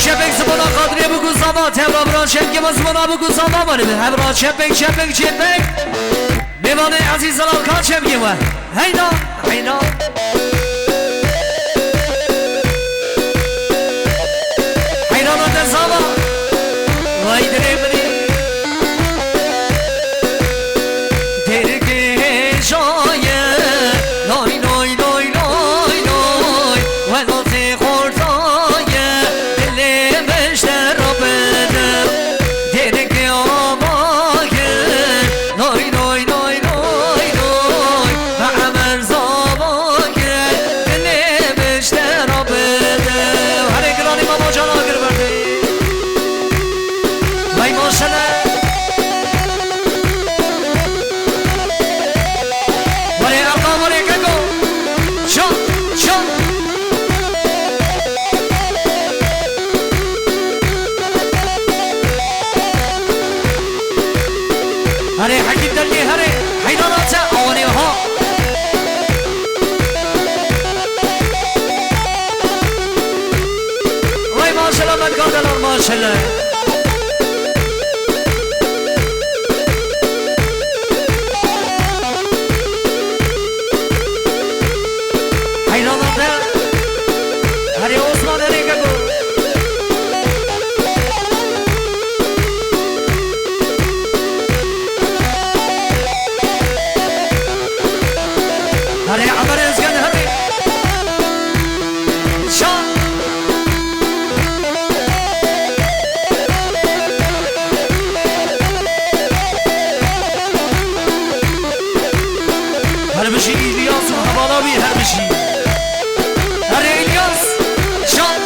شبک زبانا قادری بگو زبا تبرا برا شبک ما زبانا بگو زبا باره هبرا شبک شبک شبک میوانه عزیز الالکان شبکی و هینا هینا هینا در زبا وای دره بری درگه شایه نای نای نای نای نای ولات خوردایه دل مشتر را بدم درگه آمایه نای نای نای نای نای و عمر زامایه دل مشتر را بدم هر گرانی ماما جان آگر برده وای ماشالله هره حکیم دلی هره حیدانات آنی ها وای ماشالله مدگاه دلار ماشالله حیدانات هره عثمان هره گگو هره عمر ازگن هره شان هر بشی ایلیاس و حوالاوی هر بشی هره ایلیاس شان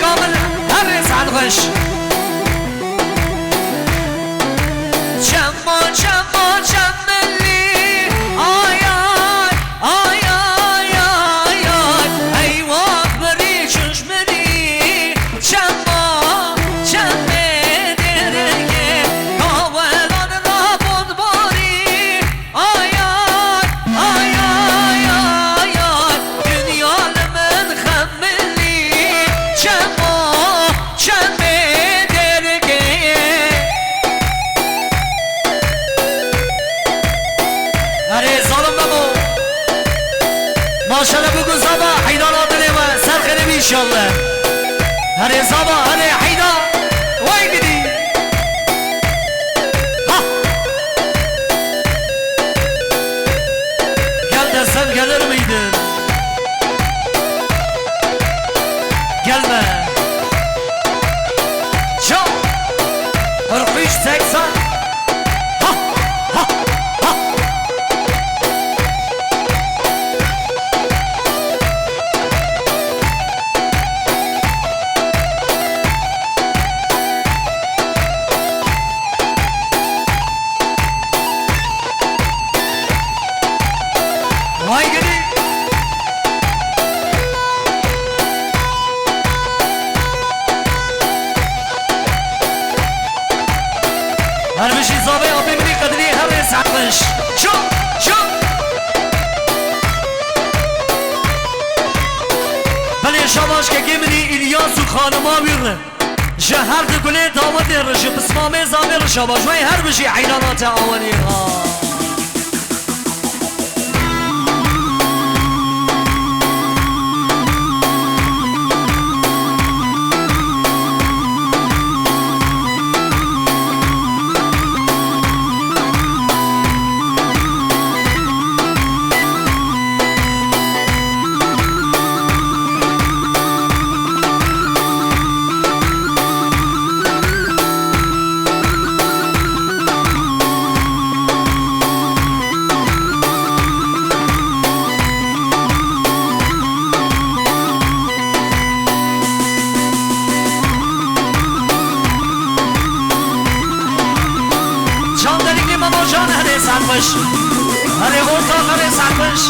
كامل هرس على الغش شمو شمو شملي آي آي آي آي آي آي أيوة بريش شمري شمو شمي درجة كاولان رابط باري آي آي آي آي آي آي دنيا لمن خملي شمو شمي درجة هره ظالم نمو ماشالله بگو زبا حیدان آدنه و سرخنه بیشالله هره زبا هره حیدان وای گدی gel desem gelir miydin gelme çok 43 80 vay gidi her bir şey zabe abimini kadri her satmış çok çok بله شباش که گمنی الیاس و خانما بیرن شهر دگله دامت رشی بسمامه زامر شباش وی هر بشی عینانات آوانی ها sarmış. Hadi ortaları sarmış.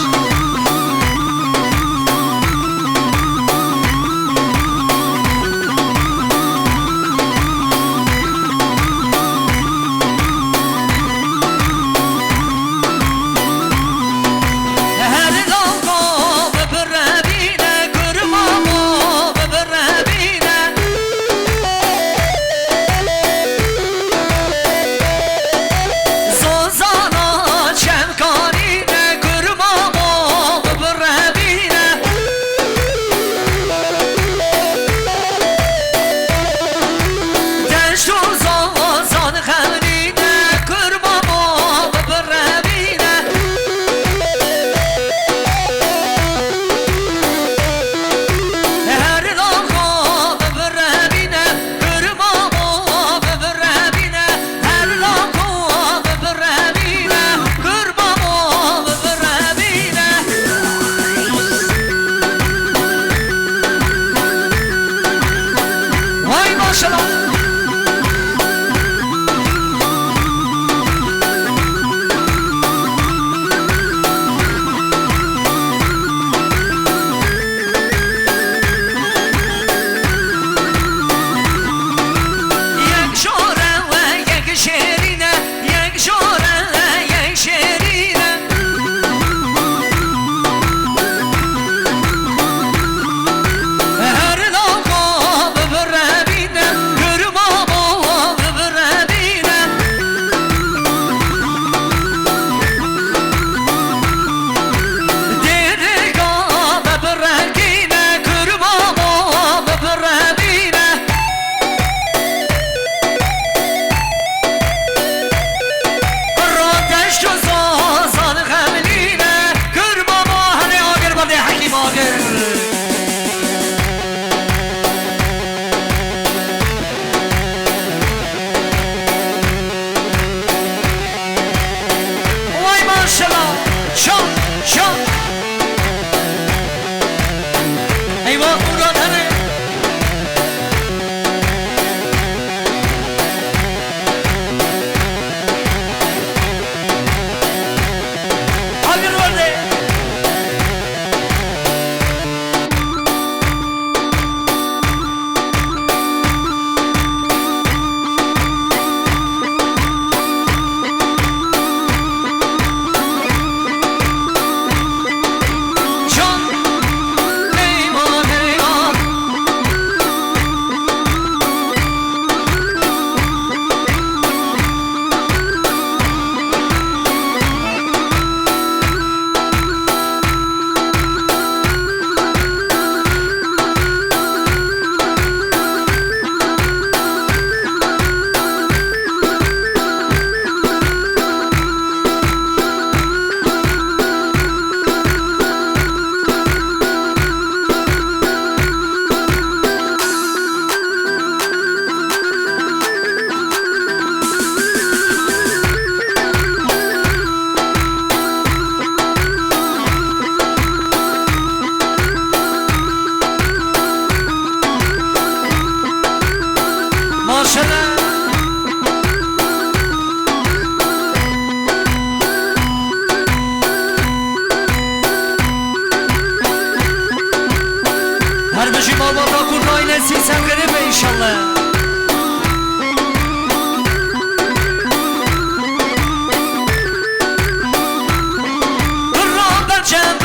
Sen garip inşallah.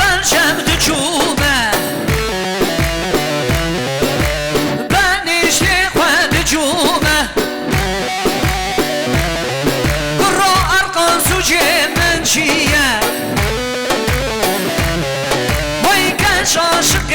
Berçem düşüme ben işte düşüme Kuro arkan suce menşiye Vay kaç aşık